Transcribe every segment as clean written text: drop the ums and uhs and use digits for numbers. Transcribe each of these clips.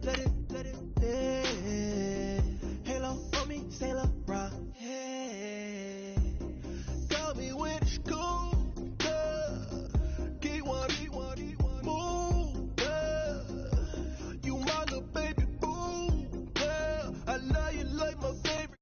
let it, yeah. Halo on me, Sailor Rock, yeah. Got me with school, yeah. Keep one, move, yeah. You my little baby boo, yeah. I love you like my favorite.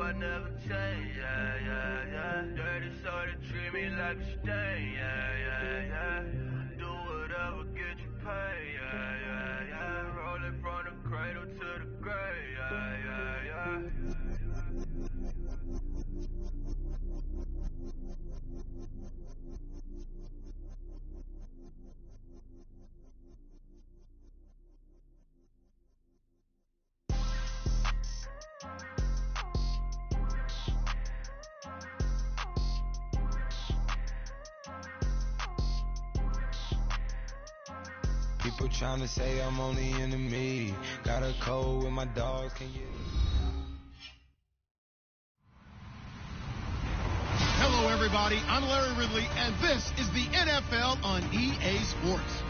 I never change, yeah, yeah, yeah. Dirty soda, treat me like a stain, yeah, yeah, yeah. Do whatever, get you paid, yeah, yeah, yeah. Roll it from the cradle to the grave, yeah, yeah, yeah. People trying to say I'm only enemy. Got a cold with my dogs, can you? Hello, everybody. I'm Larry Ridley, and this is the NFL on EA Sports.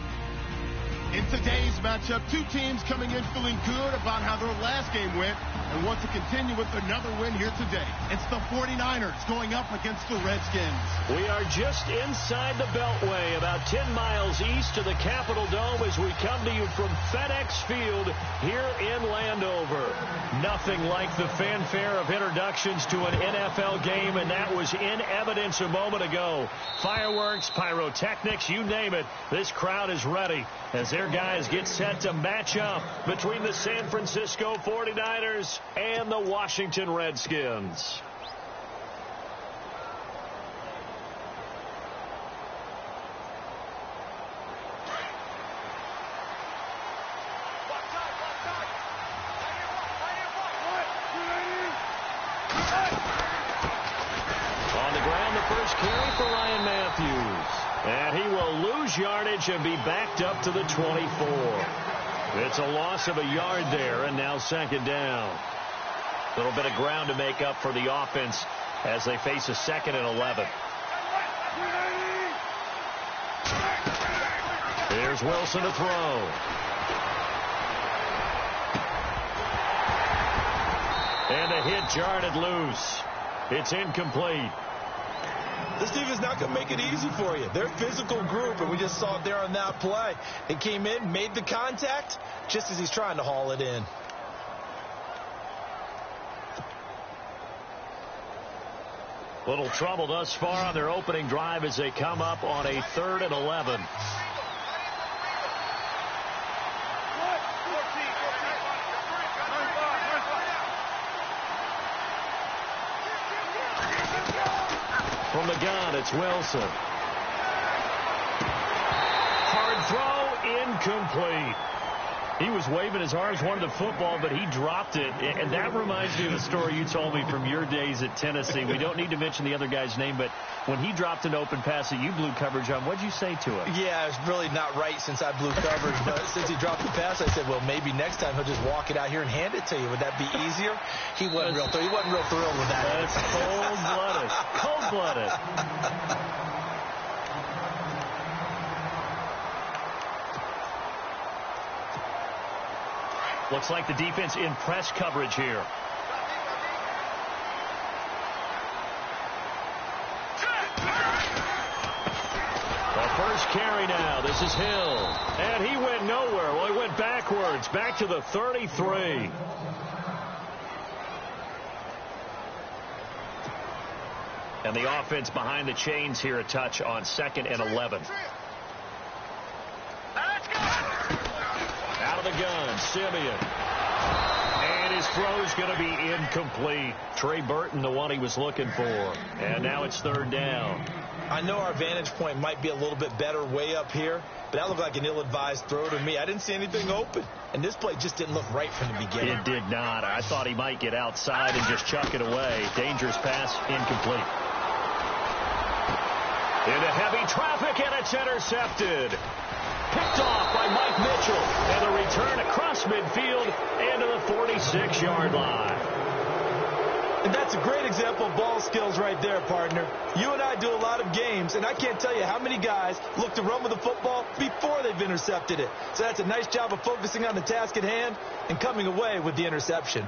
In today's matchup, two teams coming in feeling good about how their last game went and want to continue with another win here today. It's the 49ers going up against the Redskins. We are just inside the Beltway, about 10 miles east of the Capitol Dome as we come to you from FedEx Field here in Landover. Nothing like the fanfare of introductions to an NFL game, and that was in evidence a moment ago. Fireworks, pyrotechnics, you name it. This crowd is ready as their guys get set to match up between the San Francisco 49ers and the Washington Redskins. On the ground, the first carry for Ryan Matthews. And he will lose yardage and be backed up to the 24. It's a loss of a yard there, and now second down. A little bit of ground to make up for the offense as they face a 2nd and 11. Here's Wilson to throw. And a hit jarred loose. It's incomplete. This defense is not going to make it easy for you. They're a physical group, and we just saw it there on that play. It came in, made the contact, just as he's trying to haul it in. Little trouble thus far on their opening drive as they come up on a 3rd and 11. From the gun, it's Wilson. Hard throw, incomplete. He was waving his arms, wanted the football, but he dropped it. And that reminds me of a story you told me from your days at Tennessee. We don't need to mention the other guy's name, but when he dropped an open pass that you blew coverage on, what'd you say to him? Yeah, it's really not right since I blew coverage, but since he dropped the pass, I said, well, maybe next time he'll just walk it out here and hand it to you. Would that be easier? He wasn't real thrilled with that. That's cold-blooded. Cold-blooded. Looks like the defense in press coverage here. The first carry now. This is Hill. And he went nowhere. Well, he went backwards. Back to the 33. And the offense behind the chains here a touch on 2nd and 11. Out of the gun, Simeon. And His throw's going to be incomplete. Trey Burton, the one he was looking for. And now it's third down. I know our vantage point might be a little bit better way up here, but that looked like an ill-advised throw to me. I didn't see anything open, and this play just didn't look right from the beginning. It did not. I thought he might get outside and just chuck it away. Dangerous pass, incomplete. Into heavy traffic, and it's intercepted. Picked off by Mike Mitchell, and a return across midfield into the 46-yard line. And that's a great example of ball skills right there, partner. You and I do a lot of games, and I can't tell you how many guys look to run with the football before they've intercepted it. So that's a nice job of focusing on the task at hand and coming away with the interception.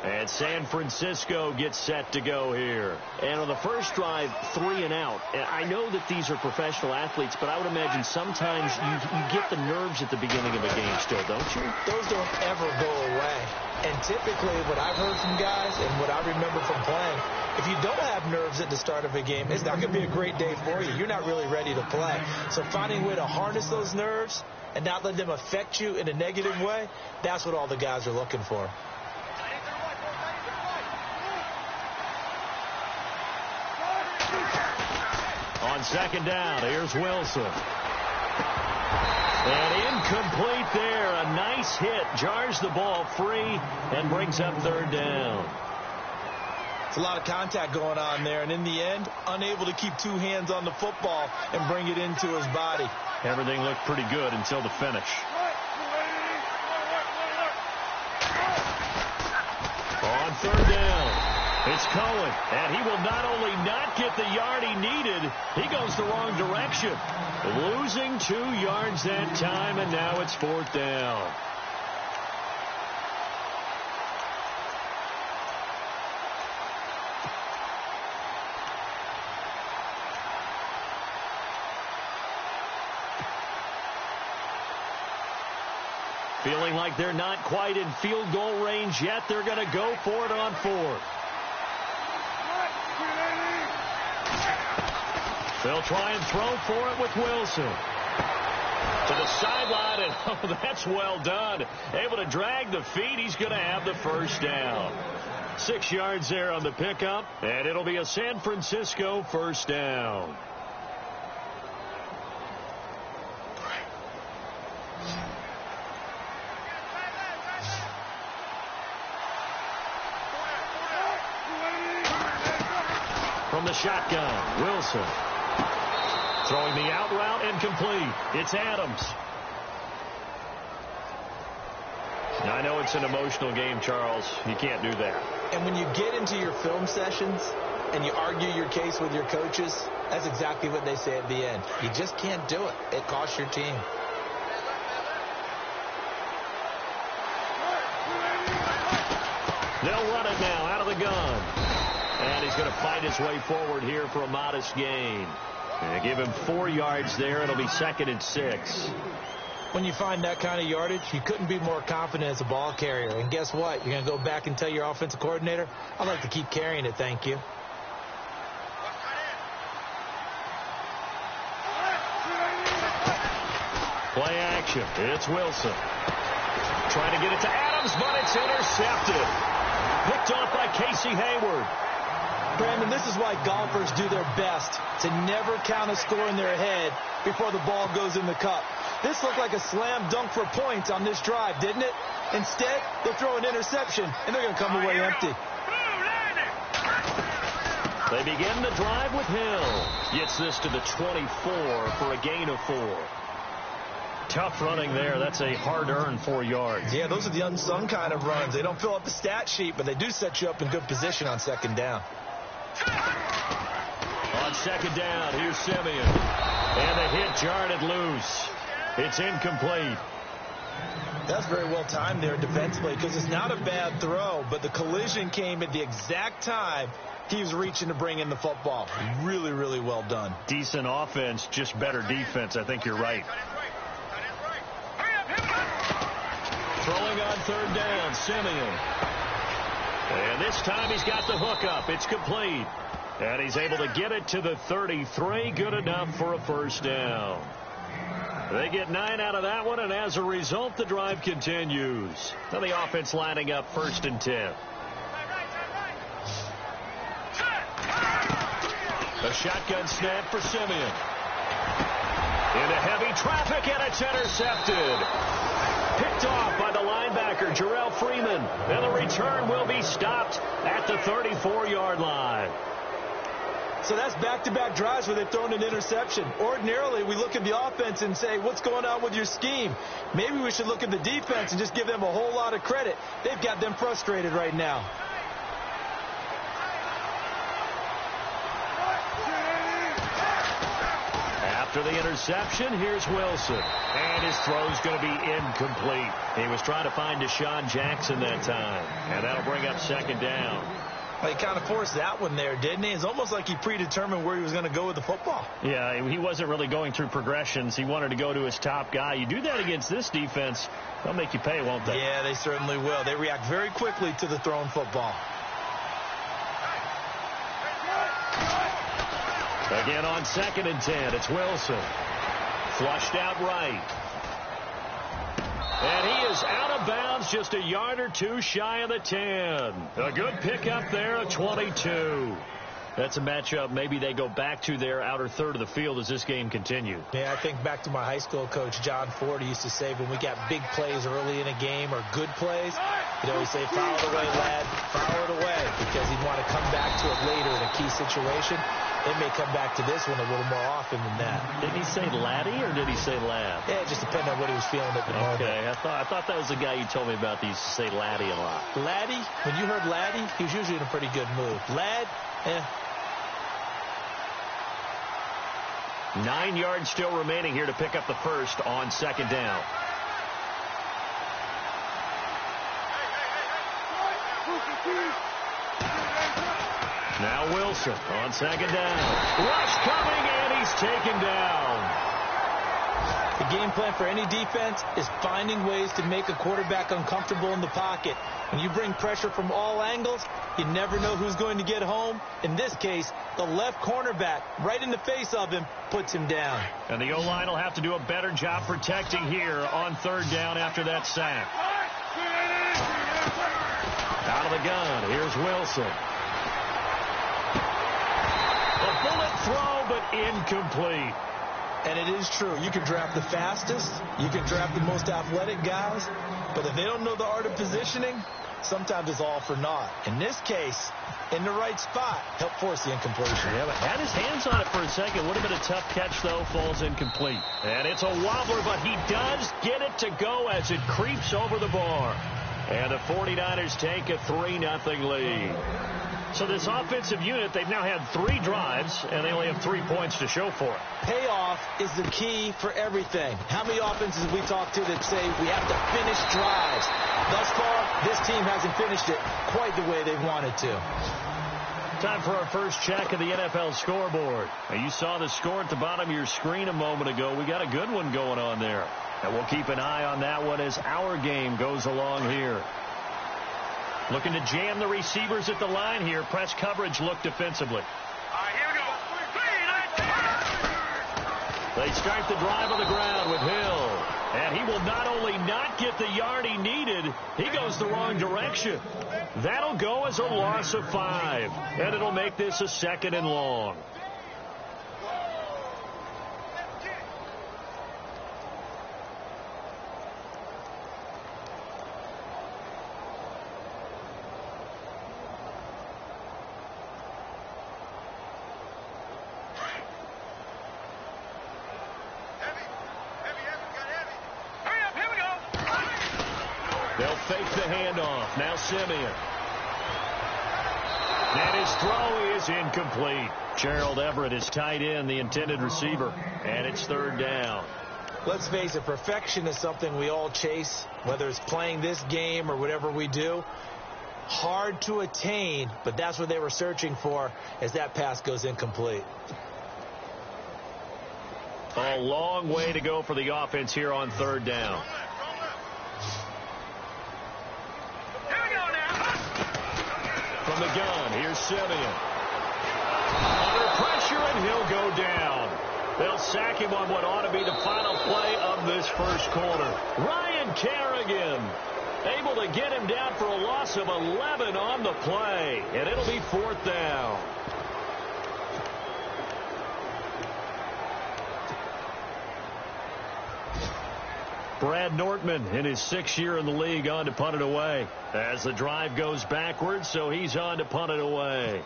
And San Francisco gets set to go here. And on the first drive, 3 and out. And I know that these are professional athletes, but I would imagine sometimes you get the nerves at the beginning of a game still, don't you? Those don't ever go away. And typically what I've heard from guys and what I remember from playing, if you don't have nerves at the start of a game, it's not going to be a great day for you. You're not really ready to play. So finding a way to harness those nerves and not let them affect you in a negative way, that's what all the guys are looking for. On second down, here's Wilson. And incomplete there. A nice hit. Jars the ball free and brings up third down. It's a lot of contact going on there, and in the end, unable to keep two hands on the football and bring it into his body. Everything looked pretty good until the finish. On third down, it's Cohen, and he will not only not get the yard he needed, he goes the wrong direction. Losing 2 yards that time, and now it's fourth down. Feeling like they're not quite in field goal range yet. They're going to go for it on fourth. They'll try and throw for it with Wilson. To the sideline, and oh, that's well done. Able to drag the feet. He's going to have the first down. 6 yards there on the pickup, and it'll be a San Francisco first down. From the shotgun, Wilson. Throwing the out route and complete. It's Adams. Now, I know it's an emotional game, Charles. You can't do that. And when you get into your film sessions and you argue your case with your coaches, that's exactly what they say at the end. You just can't do it. It costs your team. They'll run it now out of the gun. And he's going to fight his way forward here for a modest gain. And give him 4 yards there. It'll be 2nd and 6. When you find that kind of yardage, you couldn't be more confident as a ball carrier. And guess what? You're going to go back and tell your offensive coordinator, I'd like to keep carrying it, thank you. Play action. It's Wilson. Trying to get it to Adams, but it's intercepted. Picked off by Casey Hayward. Brandon, this is why golfers do their best to never count a score in their head before the ball goes in the cup. This looked like a slam dunk for points on this drive, didn't it? Instead, they'll throw an interception, and they're going to come away empty. They begin the drive with Hill. Gets this to the 24 for a gain of 4. Tough running there. That's a hard-earned 4 yards. Yeah, those are the unsung kind of runs. They don't fill up the stat sheet, but they do set you up in good position on second down. On second down, here's Simeon. And the hit jarred it loose. It's incomplete. That's very well timed there defensively because it's not a bad throw, but the collision came at the exact time he was reaching to bring in the football. Really, really well done. Decent offense, just better defense. I think you're right. Throwing on third down, Simeon. And this time he's got the hook up. It's complete. And he's able to get it to the 33. Good enough for a first down. They get 9 out of that one, and as a result, the drive continues. Now the offense lining up 1st and 10. A shotgun snap for Simeon. Into heavy traffic, and it's intercepted. Picked off by the linebacker, Jarrell Freeman. And the return will be stopped at the 34-yard line. So that's back-to-back drives where they've thrown an interception. Ordinarily, we look at the offense and say, what's going on with your scheme? Maybe we should look at the defense and just give them a whole lot of credit. They've got them frustrated right now. After the interception, here's Wilson. And his throw's going to be incomplete. He was trying to find Deshaun Jackson that time. And that'll bring up 2nd down. Well, he kind of forced that one there, didn't he? It's almost like he predetermined where he was going to go with the football. Yeah, he wasn't really going through progressions. He wanted to go to his top guy. You do that against this defense, they'll make you pay, won't they? Yeah, they certainly will. They react very quickly to the thrown football. Again on 2nd and 10, it's Wilson. Flushed out right. And he is out of bounds, just a yard or two shy of the 10. A good pickup there of 22. That's a matchup maybe they go back to their outer third of the field as this game continues. Yeah, I think back to my high school coach, John Ford. He used to say when we got big plays early in a game or good plays, he'd always say, foul it away, lad, foul it away, because he'd want to come back to it later in a key situation. They may come back to this one a little more often than that. Did he say laddie or did he say lad? Yeah, it just depended on what he was feeling at the moment. Okay, I thought that was the guy you told me about. He used to say laddie a lot. Laddie, when you heard laddie, he was usually in a pretty good mood. Lad, 9 yards still remaining here to pick up the first on 2nd down. Now Wilson on 2nd down. Rush coming, and he's taken down. The game plan for any defense is finding ways to make a quarterback uncomfortable in the pocket. When you bring pressure from all angles, you never know who's going to get home. In this case, the left cornerback, right in the face of him, puts him down. And the O-line will have to do a better job protecting here on 3rd down after that sack. Out of the gun, here's Wilson. A bullet throw, but incomplete. And it is true. You can draft the fastest. You can draft the most athletic guys. But if they don't know the art of positioning, sometimes it's all for naught. In this case, in the right spot, helped force the incompletion. Yeah, but had his hands on it for a second. Would have been a tough catch, though. Falls incomplete. And it's a wobbler, but he does get it to go as it creeps over the bar. And the 49ers take a 3-0 lead. So this offensive unit, they've now had 3 drives, and they only have 3 points to show for it. Payoff is the key for everything. How many offenses have we talked to that say we have to finish drives? Thus far, this team hasn't finished it quite the way they wanted to. Time for our first check of the NFL scoreboard. Now, you saw the score at the bottom of your screen a moment ago. We got a good one going on there. And we'll keep an eye on that one as our game goes along here. Looking to jam the receivers at the line here. Press coverage look defensively. All right, here we go. They start the drive on the ground with Hill. And he will not only not get the yard he needed, he goes the wrong direction. That'll go as a loss of 5. And it'll make this a 2nd and long. They'll fake the handoff. Now Simeon. And his throw is incomplete. Gerald Everett is tight end, the intended receiver. And it's 3rd down. Let's face it, perfection is something we all chase, whether it's playing this game or whatever we do. Hard to attain, but that's what they were searching for as that pass goes incomplete. A long way to go for the offense here on 3rd down. Here we go now. From the gun, here's Simeon. Under pressure, and he'll go down. They'll sack him on what ought to be the final play of this first quarter. Ryan Kerrigan able to get him down for a loss of 11 on the play, and it'll be 4th down. Brad Nortman in his 6th year in the league on to punt it away. As the drive goes backwards, so he's on to punt it away.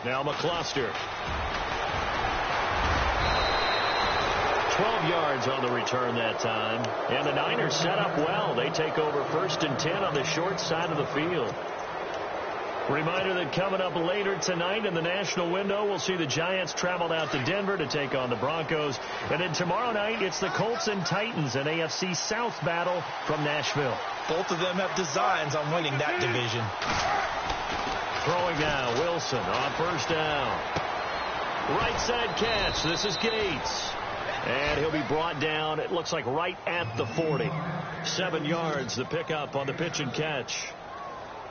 Now McCluster. 12 yards on the return that time. And the Niners set up well. They take over 1st and 10 on the short side of the field. Reminder that coming up later tonight in the national window, we'll see the Giants travel out to Denver to take on the Broncos. And then tomorrow night, it's the Colts and Titans, an AFC South battle from Nashville. Both of them have designs on winning that division. Throwing now, Wilson on 1st down. Right side catch. This is Gates. And he'll be brought down, it looks like right at the 40. 7 yards, the pickup on the pitch and catch.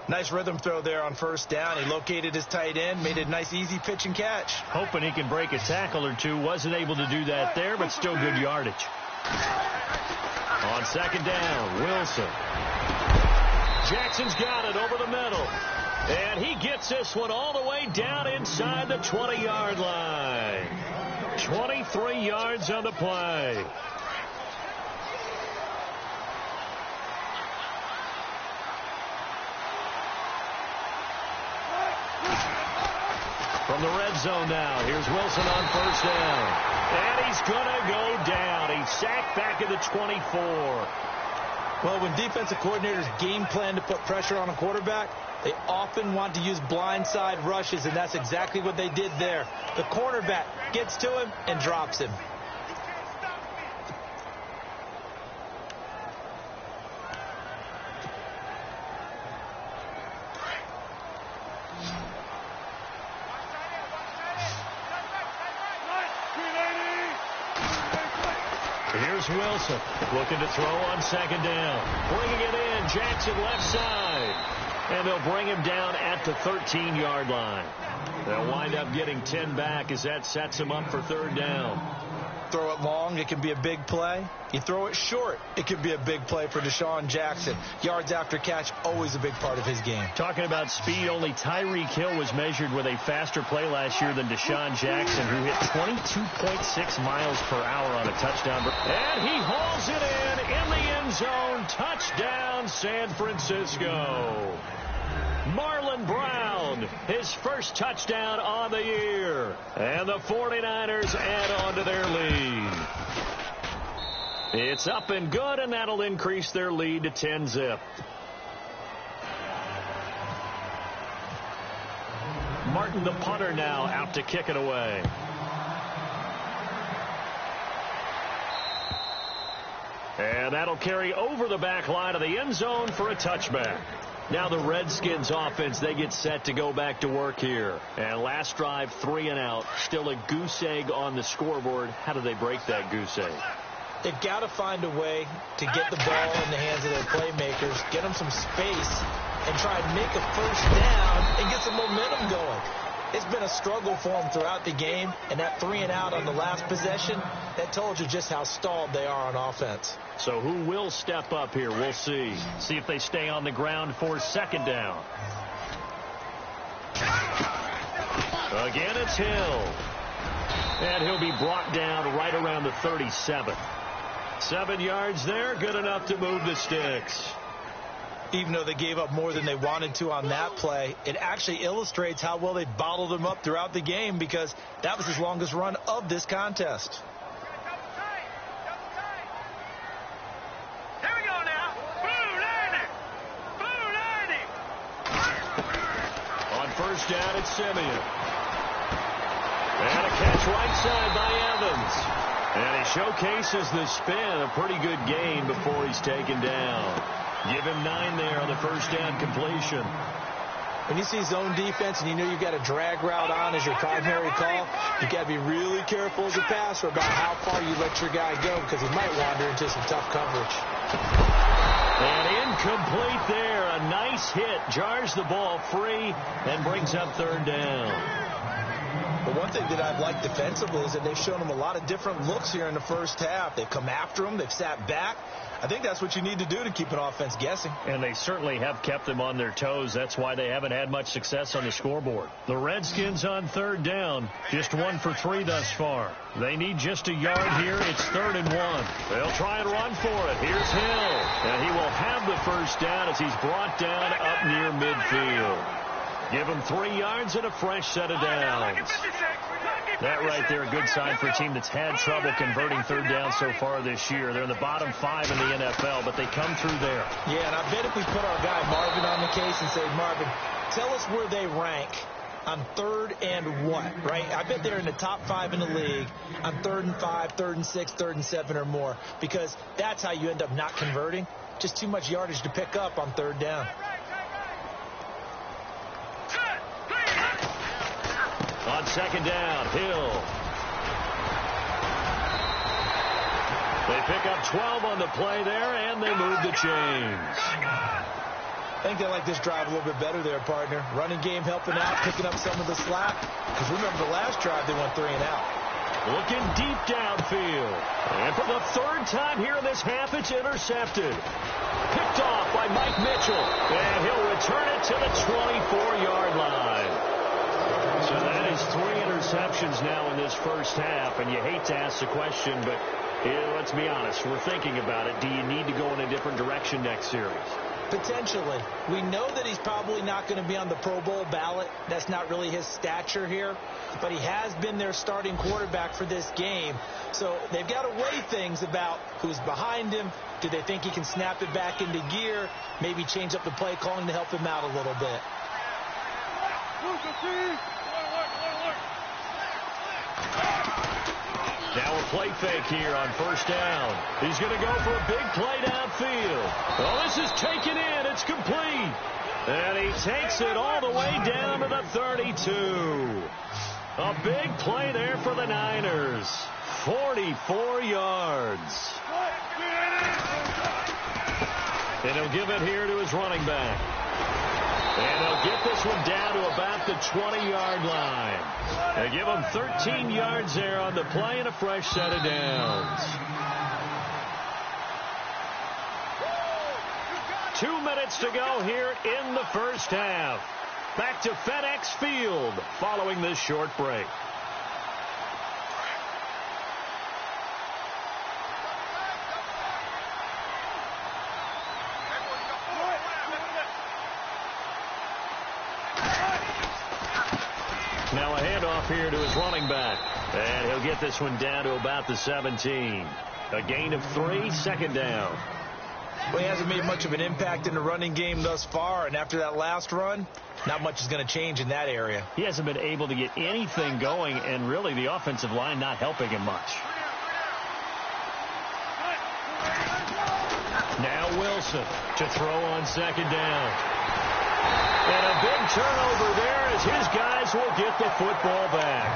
Nice rhythm throw there on 1st down. He located his tight end, made a nice easy pitch and catch. Hoping he can break a tackle or two. Wasn't able to do that there, but still good yardage. On 2nd down, Wilson. Jackson's got it over the middle. And he gets this one all the way down inside the 20-yard line. 23 yards on the play. From the red zone now, here's Wilson on 1st down. And he's going to go down. He's sacked back at the 24. Well, when defensive coordinators game plan to put pressure on a quarterback, they often want to use blindside rushes, and that's exactly what they did there. The cornerback gets to him and drops him. Here's Wilson looking to throw on 2nd down. Bringing it in, Jackson left side. And they'll bring him down at the 13-yard line. They'll wind up getting 10 back as that sets him up for 3rd down. Throw it long, it can be a big play. You throw it short, it could be a big play for Deshaun Jackson. Yards after catch, always a big part of his game. Talking about speed, only Tyreek Hill was measured with a faster play last year than Deshaun Jackson, who hit 22.6 miles per hour on a touchdown. And he hauls it in the end zone. Touchdown, San Francisco. Marlon Brown, his first touchdown on the year. And the 49ers add on to their lead. It's up and good, and that'll increase their lead to 10-zip. Martin, the punter, now out to kick it away. And that'll carry over the back line of the end zone for a touchback. Now the Redskins offense, they get set to go back to work here. And last drive, 3 and out. Still a goose egg on the scoreboard. How do they break that goose egg? They've got to find a way to get the ball in the hands of their playmakers, get them some space, and try and make a 1st down and get some momentum going. It's been a struggle for them throughout the game, and that 3 and out on the last possession, that told you just how stalled they are on offense. So who will step up here? We'll see. See if they stay on the ground for 2nd down. Again, it's Hill. And he'll be brought down right around the 37. 7 yards there, good enough to move the sticks. Even though they gave up more than they wanted to on that play, it actually illustrates how well they bottled them up throughout the game, because that was his longest run of this contest. Here we go now. On 1st down, it's Simeon. And a catch right side by Evans. And he showcases the spin, a pretty good gain before he's taken down. Give him 9 there on the 1st down completion. when you see zone defense and you know you've got a drag route on as your primary call, you got to be really careful as a passer about how far you let your guy go because he might wander into some tough coverage. And incomplete there. A nice hit. Jars the ball free and brings up third down. Well, one thing that I've liked defensively is that they've shown him a lot of different looks here in the first half. They've come after him. They've sat back. I think that's what you need to do to keep an offense guessing. And they certainly have kept them on their toes. That's why they haven't had much success on the scoreboard. The Redskins on third down. Just 1 for 3 thus far. They need just a yard here. It's 3rd and 1. They'll try and run for it. Here's Hill. And he will have the first down as he's brought down up near midfield. Give him 3 yards and a fresh set of downs. That right there, a good sign for a team that's had trouble converting third down so far this year. They're in the bottom 5 in the NFL, but they come through there. Yeah, and I bet if we put our guy Marvin on the case and say, Marvin, tell us where they rank on 3rd and what, right? I bet they're in the top 5 in the league on 3rd and 5, 3rd and 6, 3rd and 7 or more, because that's how you end up not converting. Just too much yardage to pick up on 3rd down. On 2nd down, Hill. They pick up 12 on the play there, and they move the chains. I think they like this drive a little bit better there, partner. Running game helping out, picking up some of the slack. Because remember the last drive, they went 3 and out. Looking deep downfield. And for the 3rd time here in this half, it's intercepted. Picked off by Mike Mitchell. And he'll return it to the 24-yard line. So that is 3 interceptions now in this first half, and you hate to ask the question, but let's be honest, we're thinking about it. Do you need to go in a different direction next series? Potentially. We know that he's probably not going to be on the Pro Bowl ballot. That's not really his stature here, but he has been their starting quarterback for this game. So they've got to weigh things about who's behind him. Do they think he can snap it back into gear? Maybe change up the play calling to help him out a little bit. Now a play fake here on 1st down. He's going to go for a big play downfield. Oh, this is taken in. It's complete. And he takes it all the way down to the 32. A big play there for the Niners. 44 yards. And he'll give it here to his running back. And he'll get this one down to about the 20-yard line. They give him 13 yards there on the play and a fresh set of downs. 2 minutes to go here in the first half. Back to FedEx Field following this short break. Now a handoff here to his running back. And he'll get this one down to about the 17. A gain of 3, 2nd down. Well, he hasn't made much of an impact in the running game thus far, and after that last run, not much is going to change in that area. He hasn't been able to get anything going, and really the offensive line not helping him much. Now Wilson to throw on 2nd down. And a big turnover there as his guys will get the football back.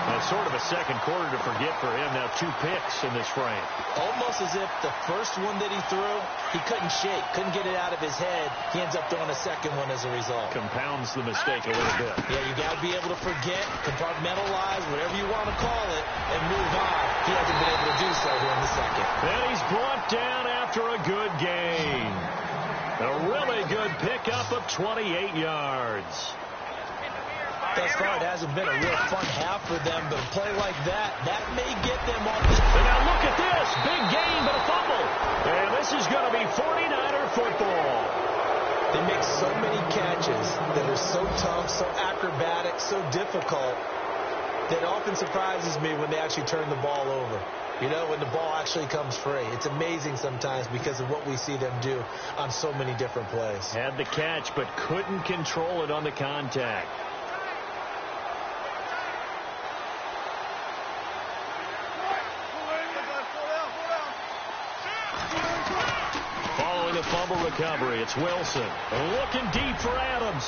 That's sort of a second quarter to forget for him. Now 2 picks in this frame. Almost as if the first one that he threw, he couldn't shake, couldn't get it out of his head. He ends up throwing a second one as a result. Compounds the mistake a little bit. Yeah, you got to be able to forget, compartmentalize, whatever you want to call it, and move on. He hasn't been able to do so here in the second. And he's brought down after a good gain. A really good pickup of 28 yards. Thus far, it hasn't been a real fun half for them, but a play like that may get them off the... And now look at this. Big gain, but a fumble. And this is going to be 49er football. They make so many catches that are so tough, so acrobatic, so difficult, that often surprises me when they actually turn the ball over. You know, when the ball actually comes free. It's amazing sometimes because of what we see them do on so many different plays. Had the catch, but couldn't control it on the contact. the fumble recovery. It's Wilson. Looking deep for Adams.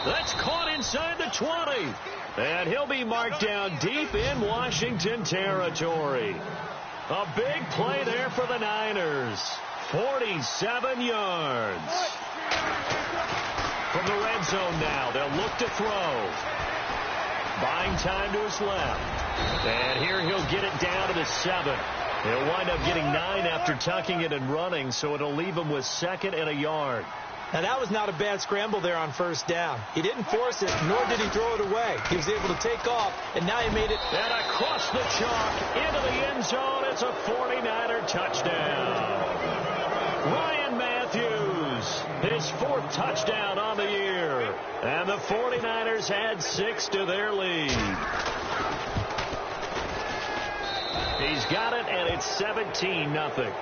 That's caught inside the 20. And he'll be marked down deep in Washington territory. A big play there for the Niners. 47 yards. From the red zone now, they'll look to throw. Buying time to his left. And here he'll get it down to the 7. He'll wind up getting 9 after tucking it and running, so it'll leave him with 2nd and a yard. Now, that was not a bad scramble there on first down. He didn't force it, nor did he throw it away. He was able to take off, and now he made it. And across the chalk into the end zone. It's a 49er touchdown. Ryan Matthews, his 4th touchdown on the year. And the 49ers add 6 to their lead. He's got it, and it's 17-0.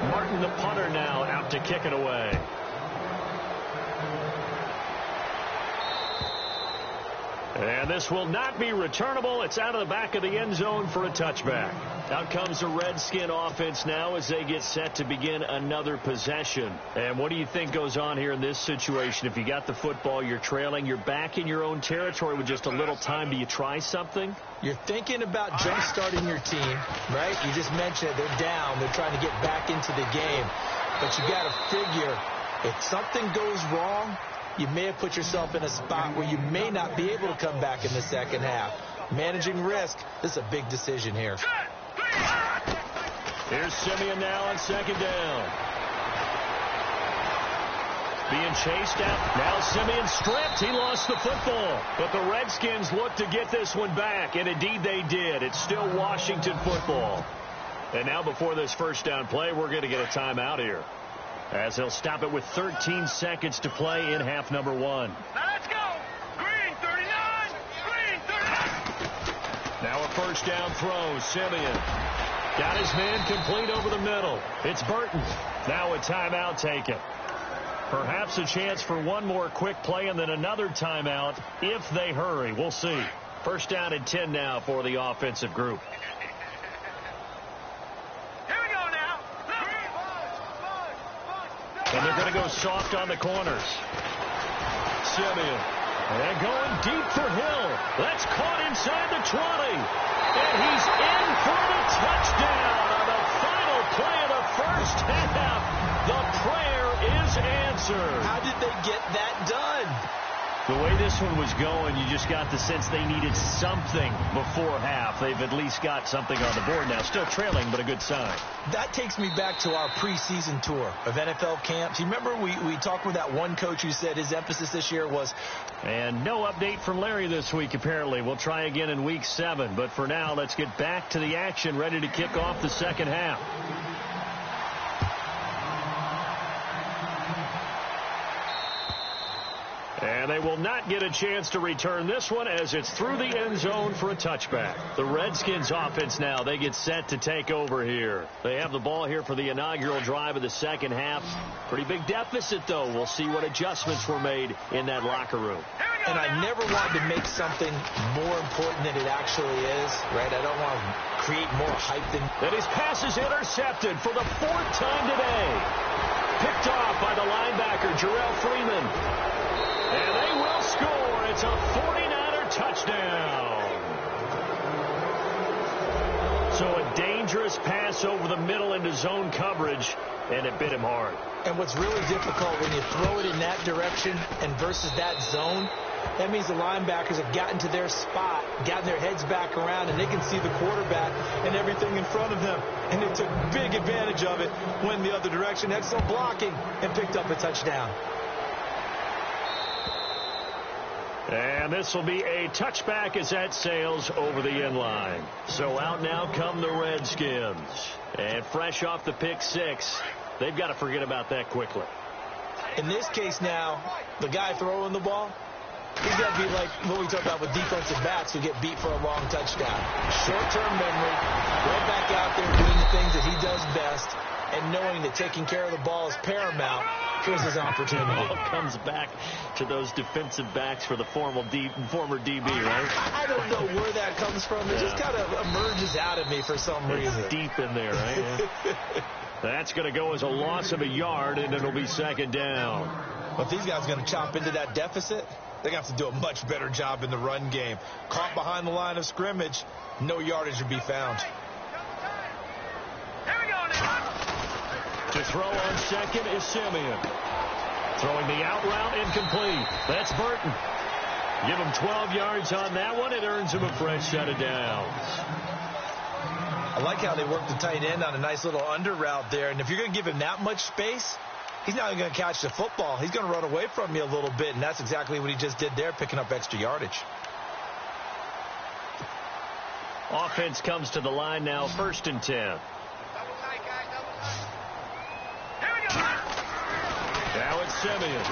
Martin, the punter, now out to kick it away. And this will not be returnable. It's out of the back of the end zone for a touchback. Out comes the Redskin offense now as they get set to begin another possession. And what do you think goes on here in this situation? If you got the football, you're trailing, you're back in your own territory with just a little time. Do you try something? You're thinking about jump-starting your team, right? You just mentioned it. They're down. They're trying to get back into the game. But you got to figure, if something goes wrong, you may have put yourself in a spot where you may not be able to come back in the second half. Managing risk, this is a big decision here. Here's Simeon now on 2nd down. Being chased out. Now Simeon stripped. He lost the football. But the Redskins look to get this one back, and indeed they did. It's still Washington football. And now before this first down play, we're going to get a timeout here, as they'll stop it with 13 seconds to play in half number 1. Now let's go. Green 39. Green 39. Now a first down throw. Simeon got his man complete over the middle. It's Burton. Now a timeout taken. Perhaps a chance for one more quick play and then another timeout if they hurry. We'll see. First down and 10 now for the offensive group. And they're going to go soft on the corners. Simeon. And going deep for Hill. That's caught inside the 20. And he's in for the touchdown on the final play of the first half. The prayer is answered. How did they get that done? The way this one was going, you just got the sense they needed something before half. They've at least got something on the board now. Still trailing, but a good sign. That takes me back to our preseason tour of NFL camps. You remember we talked with that one coach who said his emphasis this year was... And no update from Larry this week, apparently. We'll try again in week 7. But for now, let's get back to the action, ready to kick off the second half. And they will not get a chance to return this one as it's through the end zone for a touchback. The Redskins offense now, they get set to take over here. They have the ball here for the inaugural drive of the second half. Pretty big deficit, though. We'll see what adjustments were made in that locker room. And I never wanted to make something more important than it actually is, right? I don't want to create more hype than... And his pass is intercepted for the 4th time today. Picked off by the linebacker, Jarrell Freeman. And they will score. It's a 49er touchdown. So a dangerous pass over the middle into zone coverage, and it bit him hard. And what's really difficult when you throw it in that direction and versus that zone, that means the linebackers have gotten to their spot, gotten their heads back around, and they can see the quarterback and everything in front of them. And they took big advantage of it, went the other direction, had some blocking, and picked up a touchdown. And this will be a touchback as that sails over the end line. So out now come the Redskins. And fresh off the pick 6, they've got to forget about that quickly. In this case now, the guy throwing the ball, he's got to be like what we talk about with defensive backs who get beat for a long touchdown. Short-term memory, right back out there doing the things that he does best, and knowing that taking care of the ball is paramount, here's his opportunity. It all comes back to those defensive backs for the former DB, right? I don't know where that comes from. It just kind of emerges out of me for some reason. It's deep in there, right? Yeah. That's going to go as a loss of a yard, and it'll be second down. But these guys are going to chop into that deficit. They're going to have to do a much better job in the run game. Caught behind the line of scrimmage, no yardage to be found. To throw on second is Simeon. Throwing the out route incomplete. That's Burton. Give him 12 yards on that one. It earns him a fresh set of downs. I like how they work the tight end on a nice little under route there. And if you're going to give him that much space, he's not even going to catch the football. He's going to run away from you a little bit, and that's exactly what he just did there, picking up extra yardage. Offense comes to the line now, 1st and 10. Now it's Simeon.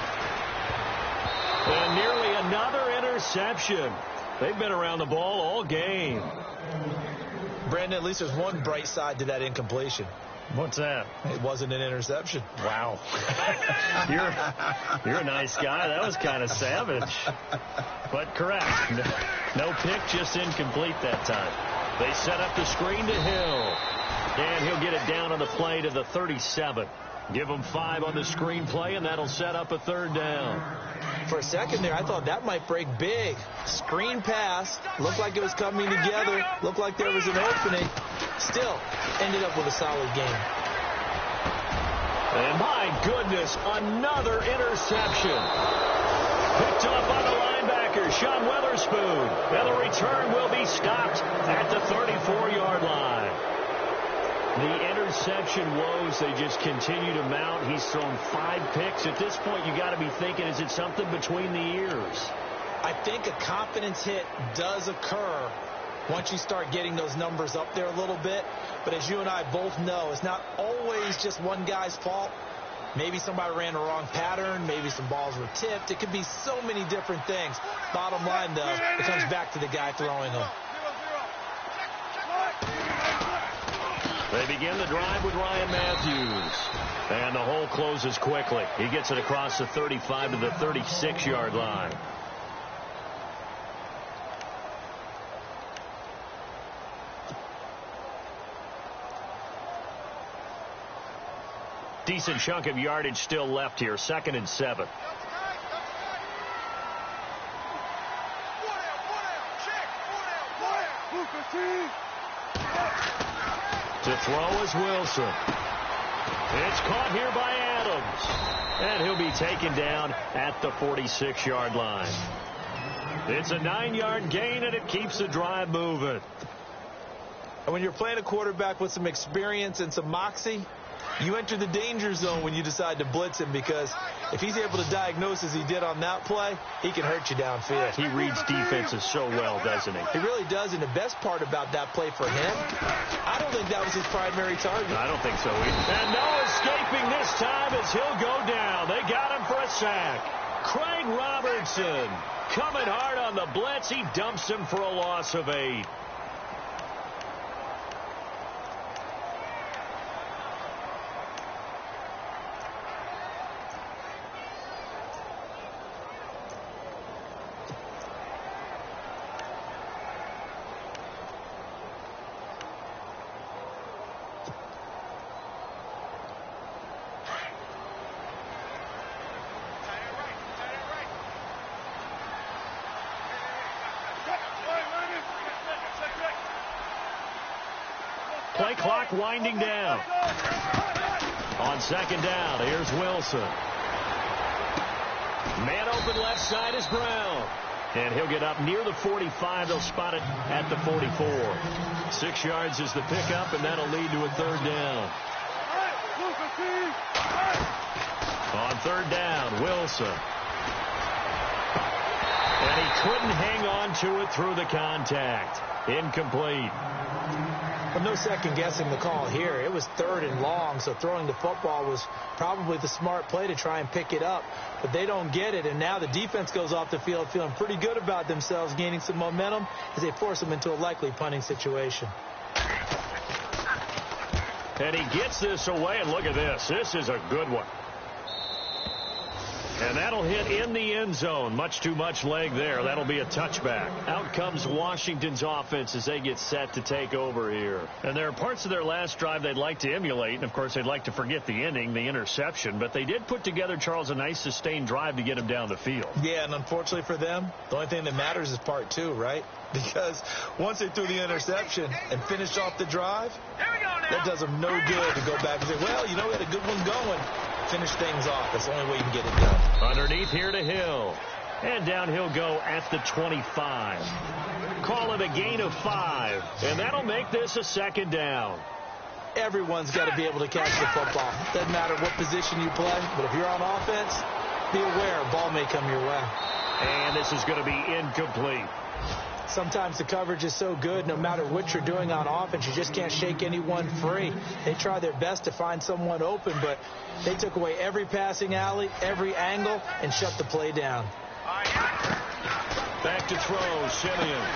And nearly another interception. They've been around the ball all game. Brandon, at least there's one bright side to that incompletion. What's that? It wasn't an interception. Wow. You're a nice guy. That was kind of savage. But correct. No pick, just incomplete that time. They set up the screen to Hill. And he'll get it down on the play to the 37. Give him 5 on the screen play, and that'll set up a 3rd down. For a second there, I thought that might break big. Screen pass. Looked like it was coming together. Looked like there was an opening. Still, ended up with a solid game. And my goodness, another interception. Picked up by the linebacker, Sean Witherspoon. And the return will be stopped at the 34-yard line. The interception woes, they just continue to mount. He's thrown 5 picks. At this point, you got to be thinking, is it something between the ears? I think a confidence hit does occur once you start getting those numbers up there a little bit. But as you and I both know, it's not always just one guy's fault. Maybe somebody ran the wrong pattern. Maybe some balls were tipped. It could be so many different things. Bottom line, though, it comes back to the guy throwing them. They begin the drive with Ryan Matthews. And the hole closes quickly. He gets it across the 35 to the 36-yard line. Decent chunk of yardage still left here. 2nd and 7. To throw is Wilson. It's caught here by Adams. And he'll be taken down at the 46-yard line. It's a 9-yard gain, and it keeps the drive moving. And when you're playing a quarterback with some experience and some moxie, you enter the danger zone when you decide to blitz him, because if he's able to diagnose as he did on that play, he can hurt you downfield. He reads defenses so well, doesn't he? He really does, and the best part about that play for him, I don't think that was his primary target. I don't think so either. And no escaping this time as he'll go down. They got him for a sack. Craig Robertson coming hard on the blitz. He dumps him for a loss of 8. Play clock winding down. On 2nd down, here's Wilson. Man open left side is Brown. And he'll get up near the 45. They'll spot it at the 44. 6 yards is the pickup, and that'll lead to a 3rd down. On 3rd down, Wilson. And he couldn't hang on to it through the contact. Incomplete. But no second guessing the call here. It was 3rd and long, so throwing the football was probably the smart play to try and pick it up. But they don't get it, and now the defense goes off the field feeling pretty good about themselves, gaining some momentum as they force them into a likely punting situation. And he gets this away, and look at this. This is a good one. And that'll hit in the end zone. Much too much leg there. That'll be a touchback. Out comes Washington's offense as they get set to take over here. And there are parts of their last drive they'd like to emulate. And, of course, they'd like to forget the ending, the interception. But they did put together, Charles, a nice sustained drive to get him down the field. Yeah, and unfortunately for them, the only thing that matters is part two, right? Because once they threw the interception and finished off the drive, that does them no good to go back and say, well, you know, we had a good one going. Finish things off. That's the only way you can get it done. Underneath here to Hill. And down he'll go at the 25. Call it a gain of 5. And that'll make this a second down. Everyone's got to be able to catch the football. Doesn't matter what position you play, but if you're on offense, be aware a ball may come your way. And this is going to be incomplete. Sometimes the coverage is so good, no matter what you're doing on offense, you just can't shake anyone free. They try their best to find someone open, but they took away every passing alley, every angle, and shut the play down. Back to throw, Simeon.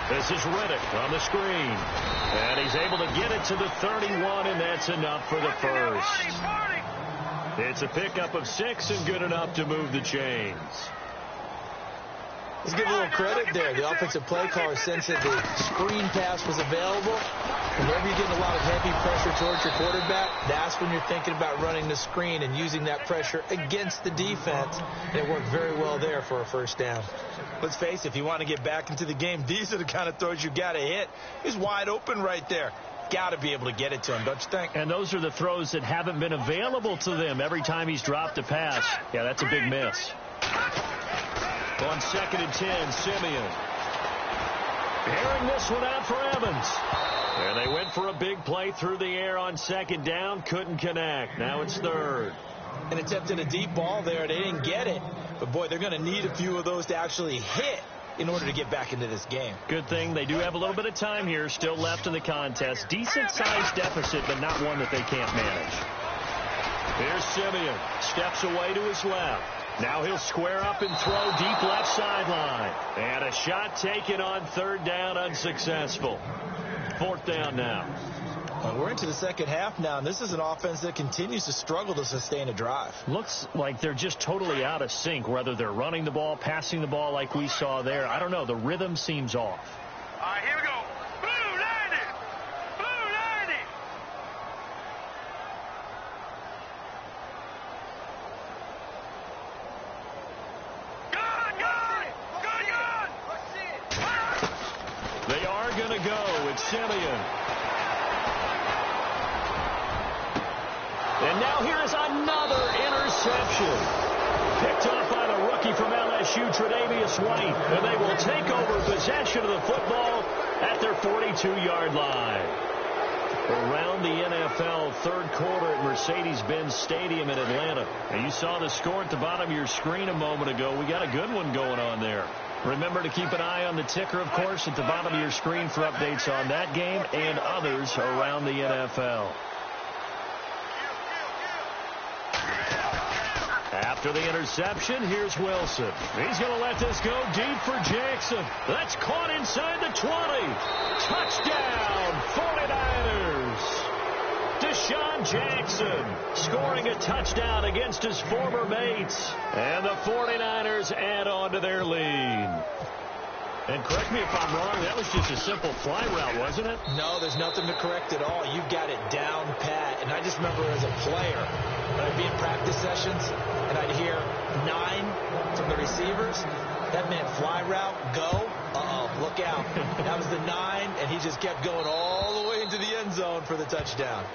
This is Riddick on the screen. And he's able to get it to the 31, and that's enough for the first. It's a pickup of 6 and good enough to move the chains. Let's give a little credit there. The offensive play caller sensed that the screen pass was available. Whenever you're getting a lot of heavy pressure towards your quarterback, that's when you're thinking about running the screen and using that pressure against the defense. And it worked very well there for a first down. Let's face it, if you want to get back into the game, these are the kind of throws you got to hit. He's wide open right there. Got to be able to get it to him, don't you think? And those are the throws that haven't been available to them every time he's dropped a pass. Yeah, that's a big miss. On 2nd and 10, Simeon. Airing this one out for Evans. And they went for a big play through the air on 2nd down. Couldn't connect. Now it's 3rd. And attempted a deep ball there. They didn't get it. But, boy, they're going to need a few of those to actually hit in order to get back into this game. Good thing they do have a little bit of time here still left in the contest. Decent-sized deficit, but not one that they can't manage. Here's Simeon. Steps away to his left. Now he'll square up and throw deep left sideline. And a shot taken on 3rd down, unsuccessful. 4th down now. We're into the second half now, and this is an offense that continues to struggle to sustain a drive. Looks like they're just totally out of sync, whether they're running the ball, passing the ball like we saw there. I don't know. The rhythm seems off. All right, here we go. Blue 90. Blue 90. They are going to go. It's Simeon. And now here is another interception. Picked off by the rookie from LSU, Tre'Davious White. And they will take over possession of the football at their 42-yard line. Around the NFL, 3rd quarter at Mercedes-Benz Stadium in Atlanta. And you saw the score at the bottom of your screen a moment ago. We got a good one going on there. Remember to keep an eye on the ticker, of course, at the bottom of your screen for updates on that game and others around the NFL. After the interception, here's Wilson. He's going to let this go deep for Jackson. That's caught inside the 20. Touchdown, 49ers. Deshaun Jackson scoring a touchdown against his former mates. And the 49ers add on to their lead. And correct me if I'm wrong, that was just a simple fly route, wasn't it? No, there's nothing to correct at all. You got it down pat. And I just remember as a player, I'd be in practice sessions, and I'd hear 9 from the receivers. That meant fly route, go. Uh-oh, look out. That was the 9, and he just kept going all the way into the end zone for the touchdown.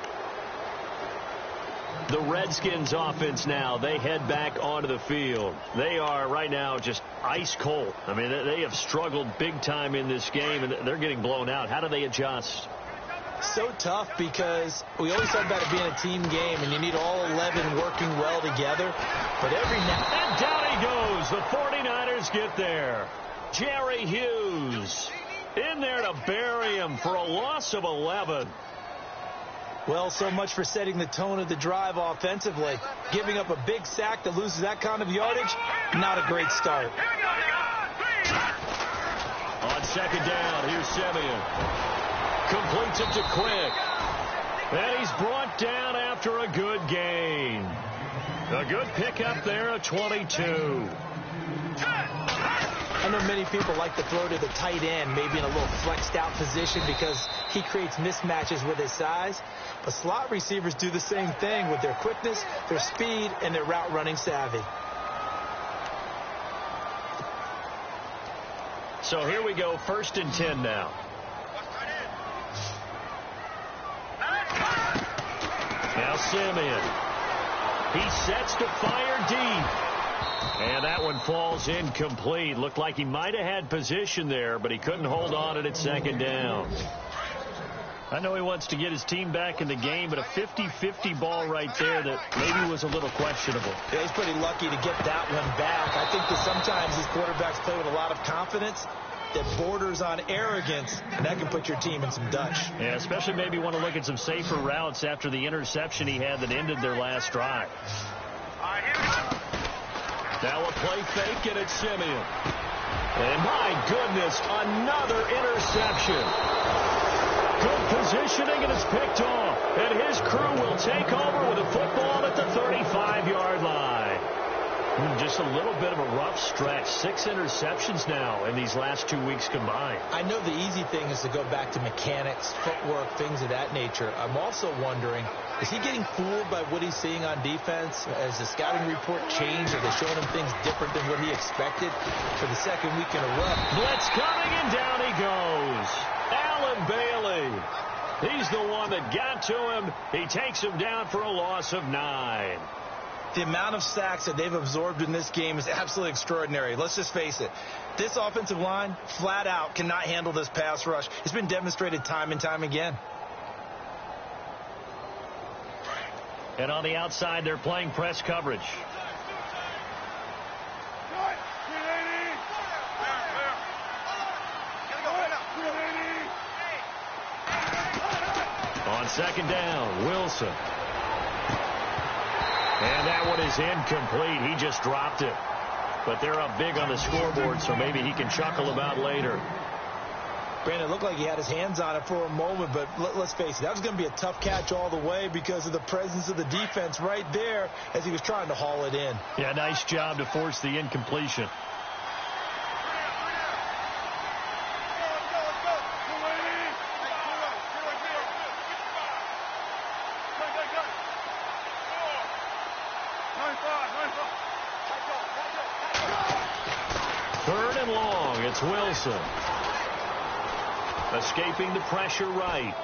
The Redskins offense now, they head back onto the field. They are right now just ice cold. I mean, they have struggled big time in this game, and they're getting blown out. How do they adjust? So tough because we always talk about it being a team game, and you need all 11 working well together. But every now and down he goes. The 49ers get there. Jerry Hughes in there to bury him for a loss of 11. Well, so much for setting the tone of the drive offensively. Giving up a big sack that loses that kind of yardage, not a great start. On 2nd down, here's Simeon. Completes it to Quick. And he's brought down after a good gain. A good pickup there at 22. I know many people like to throw to the tight end, maybe in a little flexed out position because he creates mismatches with his size. But slot receivers do the same thing with their quickness, their speed, and their route running savvy. So here we go, 1st and 10 now. Now Simeon. He sets to fire deep. And that one falls incomplete. Looked like he might have had position there, but he couldn't hold on at 2nd down. I know he wants to get his team back in the game, but a 50-50 ball right there that maybe was a little questionable. Yeah, he's pretty lucky to get that one back. I think that sometimes these quarterbacks play with a lot of confidence that borders on arrogance, and that can put your team in some Dutch. Yeah, especially maybe want to look at some safer routes after the interception he had that ended their last drive. All right, here we go. Now a play fake, and it's Simeon. And my goodness, another interception. Good positioning, and it's picked off. And his crew will take over with a football at the 35-yard line. Just a little bit of a rough stretch. 6 interceptions now in these last 2 weeks combined. I know the easy thing is to go back to mechanics, footwork, things of that nature. I'm also wondering, is he getting fooled by what he's seeing on defense? Has the scouting report changed? Are they showing him things different than what he expected for the 2nd week in a row? Blitz coming, and down he goes. Alan Bailey. He's the one that got to him. He takes him down for a loss of 9. The amount of sacks that they've absorbed in this game is absolutely extraordinary. Let's just face it. This offensive line, flat out, cannot handle this pass rush. It's been demonstrated time and time again. And on the outside, they're playing press coverage. On 2nd down, Wilson. And that one is incomplete. He just dropped it. But they're up big on the scoreboard, so maybe he can chuckle about later. Brandon, it looked like he had his hands on it for a moment, but let's face it, that was going to be a tough catch all the way because of the presence of the defense right there as he was trying to haul it in. Yeah, nice job to force the incompletion. Third and long, it's Wilson. Escaping the pressure right.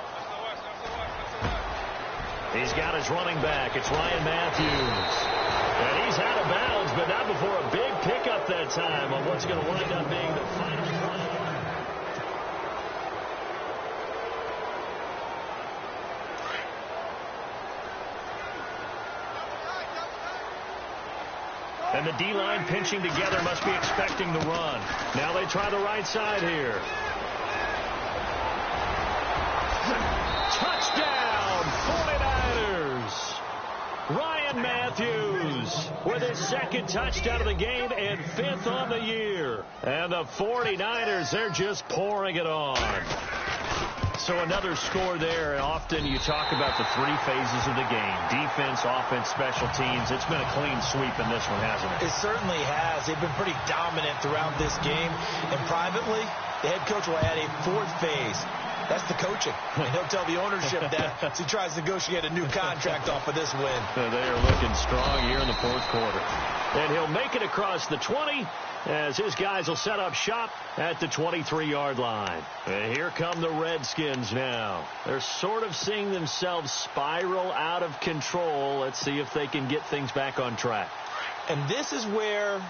He's got his running back. It's Ryan Matthews. And he's out of bounds, but not before a big pickup that time on what's going to wind up being the final drive. And the D-line pinching together must be expecting the run. Now they try the right side here. Touchdown, 49ers. Ryan Matthews with his 2nd touchdown of the game and 5th on the year. And the 49ers, they're just pouring it on. So another score there, and often you talk about the 3 phases of the game. Defense, offense, special teams. It's been a clean sweep in this one, hasn't it? It certainly has. They've been pretty dominant throughout this game. And privately, the head coach will add a 4th phase. That's the coaching. And he'll tell the ownership that as he tries to negotiate a new contract off of this win. They are looking strong here in the 4th quarter. And he'll make it across the 20 as his guys will set up shop at the 23-yard line. And here come the Redskins now. They're sort of seeing themselves spiral out of control. Let's see if they can get things back on track. And this is where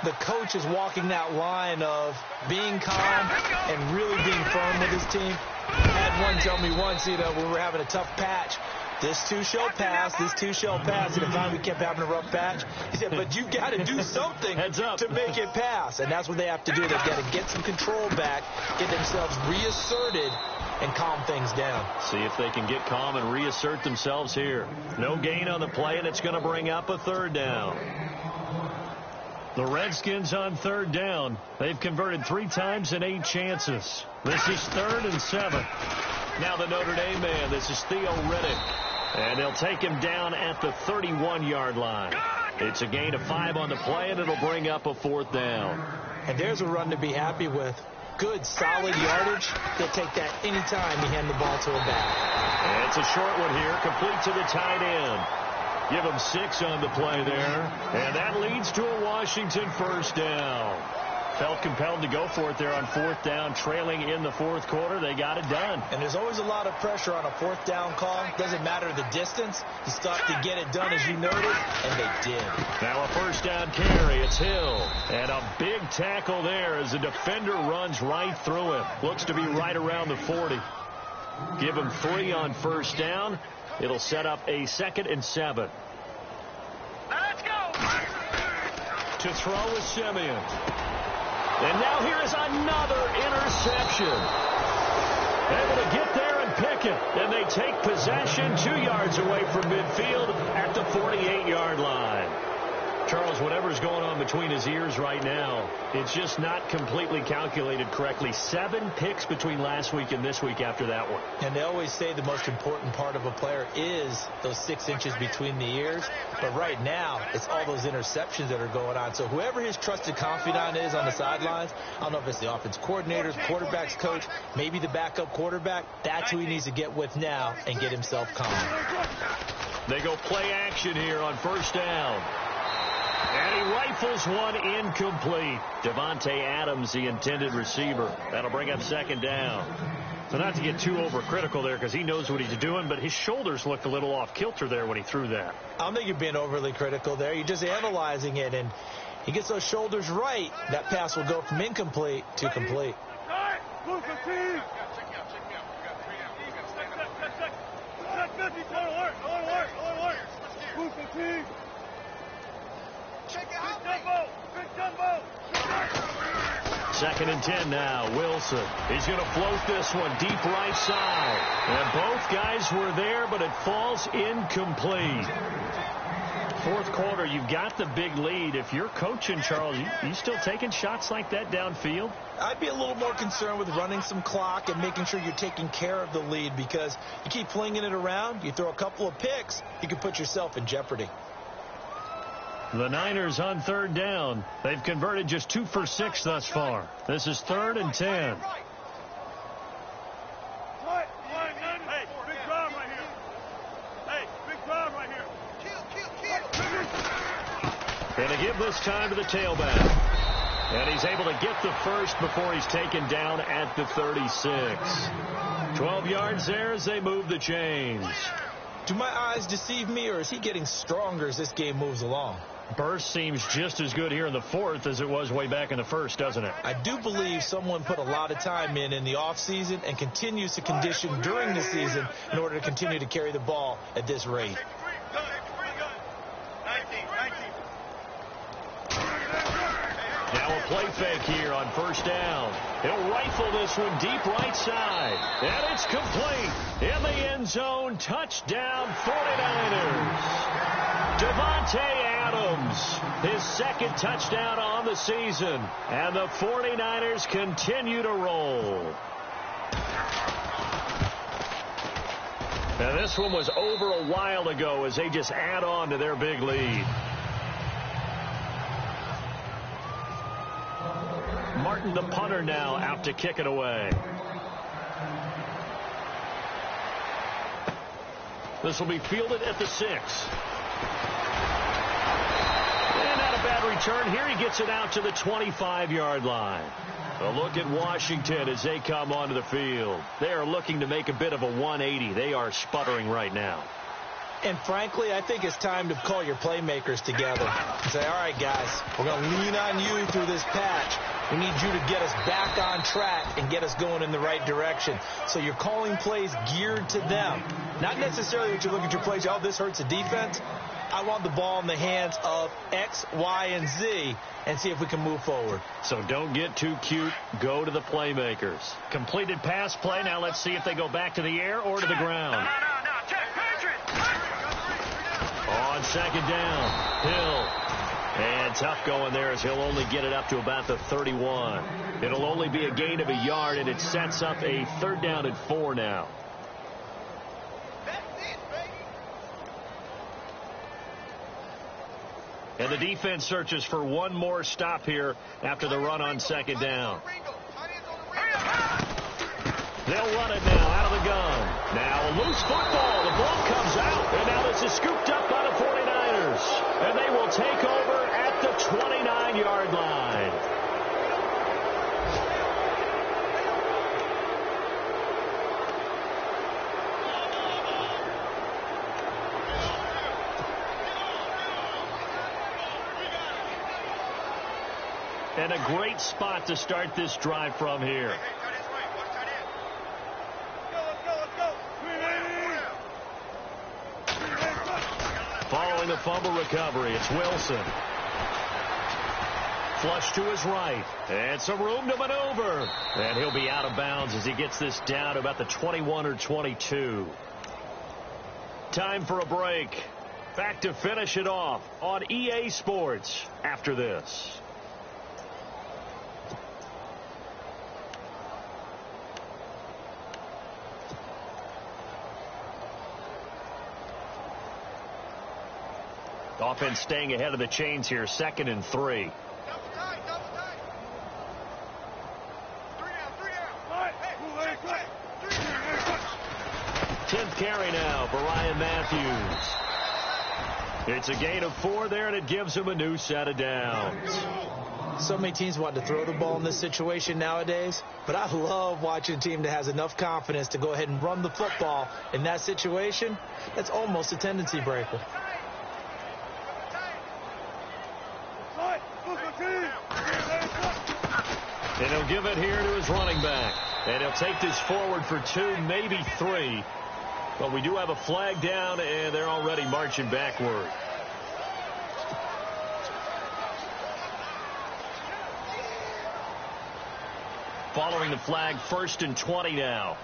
the coach is walking that line of being calm and really being firm with his team. I had one tell me once, when we were having a tough patch, this too shall pass, this too shall pass. And at the time we kept having a rough patch, he said, but you've got to do something to make it pass. And that's what they have to do. They've got to get some control back, get themselves reasserted, and calm things down. See if they can get calm and reassert themselves here. No gain on the play, and it's going to bring up a 3rd down. The Redskins on 3rd down. They've converted 3 times in 8 chances. This is 3rd and 7. Now the Notre Dame man, this is Theo Riddick. And they'll take him down at the 31-yard line. It's a gain of 5 on the play, and it'll bring up a 4th down. And there's a run to be happy with. Good, solid yardage. They'll take that anytime you hand the ball to a back. And it's a short one here, complete to the tight end. Give him 6 on the play there. And that leads to a Washington first down. Felt compelled to go for it there on 4th down, trailing in the 4th quarter. They got it done. And there's always a lot of pressure on a 4th down call. Doesn't matter the distance. You stop to get it done, as you noted, and they did. Now a first down carry. It's Hill. And a big tackle there as the defender runs right through him. Looks to be right around the 40. Give him 3 on first down. It'll set up a 2nd and 7. Let's go. To throw is Simeon. And now here is another interception. Able to get there and pick it. And they take possession 2 yards away from midfield at the 48-yard line. Charles, whatever's going on between his ears right now, it's just not completely calculated correctly. 7 picks between last week and this week after that one. And they always say the most important part of a player is those 6 inches between the ears. But right now, it's all those interceptions that are going on. So whoever his trusted confidant is on the sidelines, I don't know if it's the offense coordinator, quarterback's coach, maybe the backup quarterback, that's who he needs to get with now and get himself calm. They go play action here on first down. And he rifles one incomplete. Devontae Adams, the intended receiver. That'll bring up 2nd down. So not to get too overcritical there because he knows what he's doing, but his shoulders looked a little off kilter there when he threw that. I don't think you're being overly critical there. You're just analyzing it, and he gets those shoulders right. That pass will go from incomplete to complete. Second and 10 now. Wilson. He's going to float this one deep right side. And both guys were there, but it falls incomplete. 4th quarter, you've got the big lead. If you're coaching, Charles, you still taking shots like that downfield? I'd be a little more concerned with running some clock and making sure you're taking care of the lead, because you keep flinging it around, you throw a couple of picks, you can put yourself in jeopardy. The Niners on 3rd down. They've converted just 2 for 6 thus far. This is 3rd and 10. Hey, big drive right here. Hey, big drive right here. And they give this time to the tailback. And he's able to get the first before he's taken down at the 36. 12 yards there as they move the chains. Do my eyes deceive me, or is he getting stronger as this game moves along? Burst seems just as good here in the 4th as it was way back in the 1st, doesn't it? I do believe someone put a lot of time in the offseason and continues to condition during the season in order to continue to carry the ball at this rate. Now a play fake here on first down. He'll rifle this one deep right side. And it's complete. In the end zone. Touchdown 49ers. Devontae Adams, his 2nd touchdown on the season. And the 49ers continue to roll. Now this one was over a while ago as they just add on to their big lead. Martin, the punter, now out to kick it away. This will be fielded at the 6. And not a bad return here. He gets it out to the 25-yard line. A look at Washington as they come onto the field. They are looking to make a bit of a 180. They are sputtering right now. And frankly, I think it's time to call your playmakers together and say, all right, guys, we're going to lean on you through this patch. We need you to get us back on track and get us going in the right direction. So you're calling plays geared to them. Not necessarily that you look at your plays, oh, this hurts the defense. I want the ball in the hands of X, Y, and Z and see if we can move forward. So don't get too cute. Go to the playmakers. Completed pass play. Now let's see if they go back to the air or to the ground. On 2nd down, Hill. And tough going there as he'll only get it up to about the 31. It'll only be a gain of a yard, and it sets up a 3rd down and 4 now. And the defense searches for one more stop here after the run on second down. They'll run it now out of the gun. Now a loose football. The ball comes out. And now this is scooped up by the 49ers. And they will take over at the 29-yard line. And a great spot to start this drive from here. Following the fumble recovery, it's Wilson. Flush to his right. And some room to maneuver. And he'll be out of bounds as he gets this down to about the 21 or 22. Time for a break. Back to finish it off on EA Sports after this. Offense staying ahead of the chains here, 2nd and 3. Double tight. 10th carry now for Ryan Matthews. It's a gain of 4 there, and it gives him a new set of downs. So many teams want to throw the ball in this situation nowadays, but I love watching a team that has enough confidence to go ahead and run the football in that situation. That's almost a tendency breaker. And he'll give it here to his running back. And he'll take this forward for 2, maybe 3. But we do have a flag down, and they're already marching backward. Following the flag, 1st and 20 now.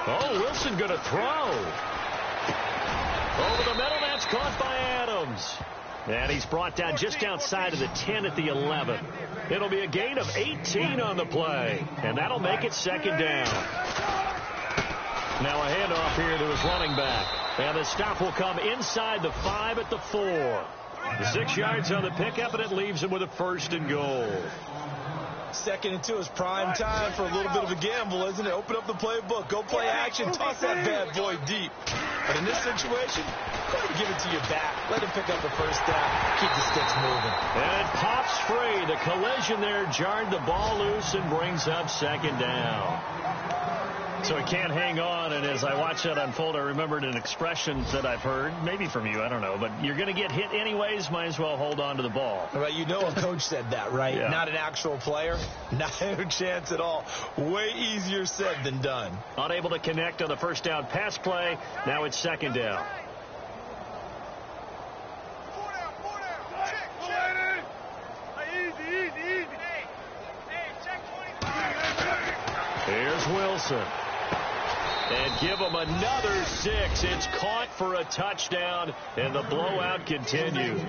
Oh, Wilson going to throw. Over the middle, that's caught by Adams. And he's brought down just outside of the 10 at the 11. It'll be a gain of 18 on the play. And that'll make it 2nd down. Now a handoff here to his running back. And the stop will come inside the 5 at the 4. The 6 yards on the pickup, and it leaves him with a 1st and goal. 2nd and 2 is prime time for a little bit of a gamble, isn't it? Open up the playbook. Go play action. Toss that bad boy deep. But in this situation, go ahead and give it to your back. Let him pick up the 1st down. Keep the sticks moving. And it pops free. The collision there jarred the ball loose and brings up 2nd down. So he can't hang on, and as I watched that unfold, I remembered an expression that I've heard, maybe from you, I don't know, but you're going to get hit anyways, might as well hold on to the ball. Well, you know a coach said that, right? Yeah. Not an actual player. Not a chance at all. Way easier said than done. Unable to connect on the 1st down pass play. Now it's 2nd down. Here's Wilson. And give him another 6. It's caught for a touchdown, and the blowout continues.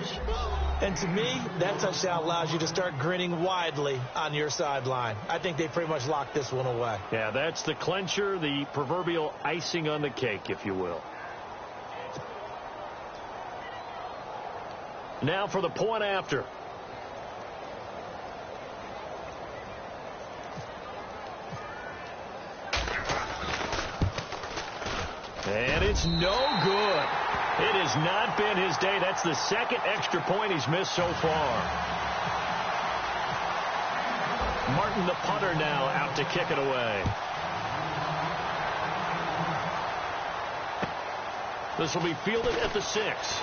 And to me, that touchdown allows you to start grinning widely on your sideline. I think they pretty much locked this one away. Yeah, that's the clincher, the proverbial icing on the cake, if you will. Now for the point after. And it's no good. It has not been his day. That's the 2nd extra point he's missed so far. Martin, the punter, now out to kick it away. This will be fielded at the 6.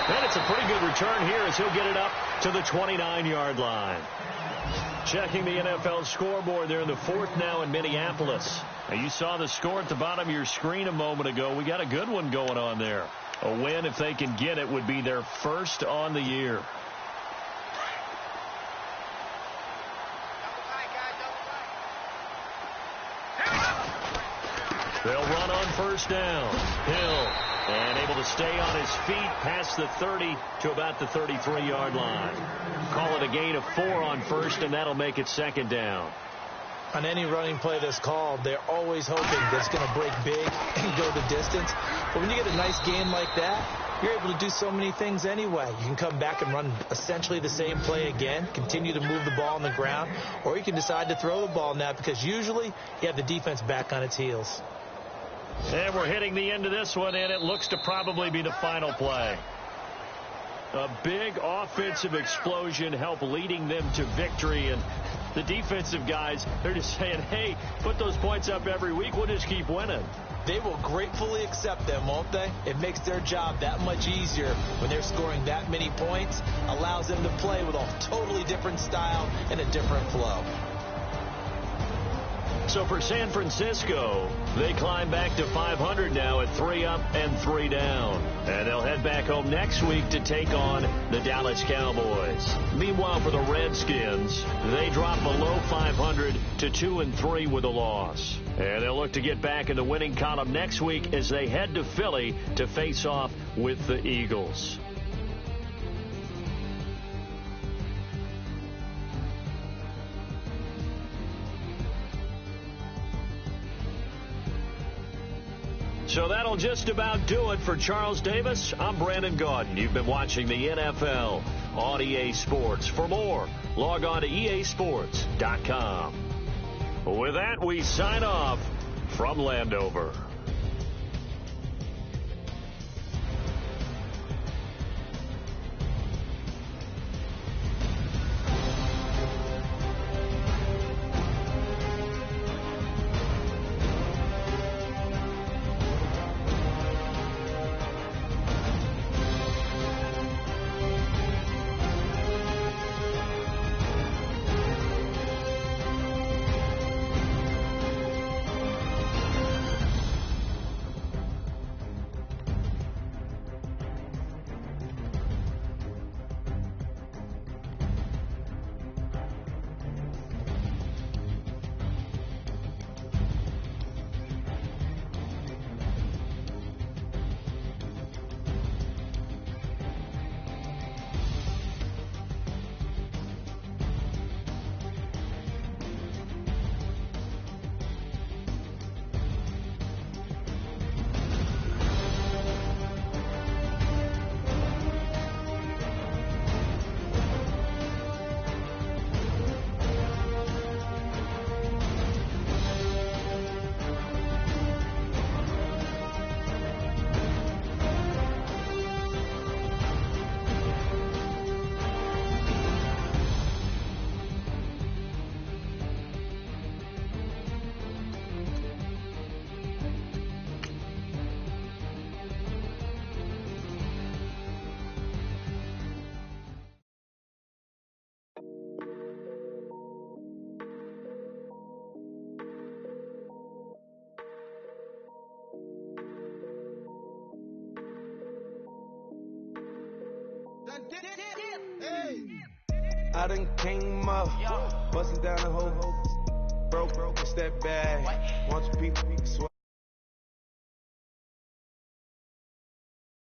And it's a pretty good return here as he'll get it up to the 29-yard line. Checking the NFL scoreboard there in the 4th now in Minneapolis. Now you saw the score at the bottom of your screen a moment ago. We got a good one going on there. A win, if they can get it, would be their 1st on the year. They'll run on 1st down. Hill, and able to stay on his feet past the 30 to about the 33-yard line. Call it a gain of 4 on 1st, and that'll make it 2nd down. On any running play that's called, they're always hoping that it's going to break big and go the distance. But when you get a nice game like that, you're able to do so many things anyway. You can come back and run essentially the same play again, continue to move the ball on the ground, or you can decide to throw the ball now because usually you have the defense back on its heels. And we're hitting the end of this one, and it looks to probably be the final play. A big offensive explosion helped leading them to victory, and the defensive guys, they're just saying, hey, put those points up every week, we'll just keep winning. They will gratefully accept them, won't they? It makes their job that much easier when they're scoring that many points, allows them to play with a totally different style and a different flow. So for San Francisco, they climb back to 500 now at 3 up and 3 down. And they'll head back home next week to take on the Dallas Cowboys. Meanwhile, for the Redskins, they drop below 500 to 2-3 with a loss. And they'll look to get back in the winning column next week as they head to Philly to face off with the Eagles. So that'll just about do it for Charles Davis. I'm Brandon Gaudin. You've been watching the NFL on EA Sports. For more, log on to easports.com. With that, we sign off from Landover. I done came up, busting down the whole broke, it's that bad. Want you people sweat.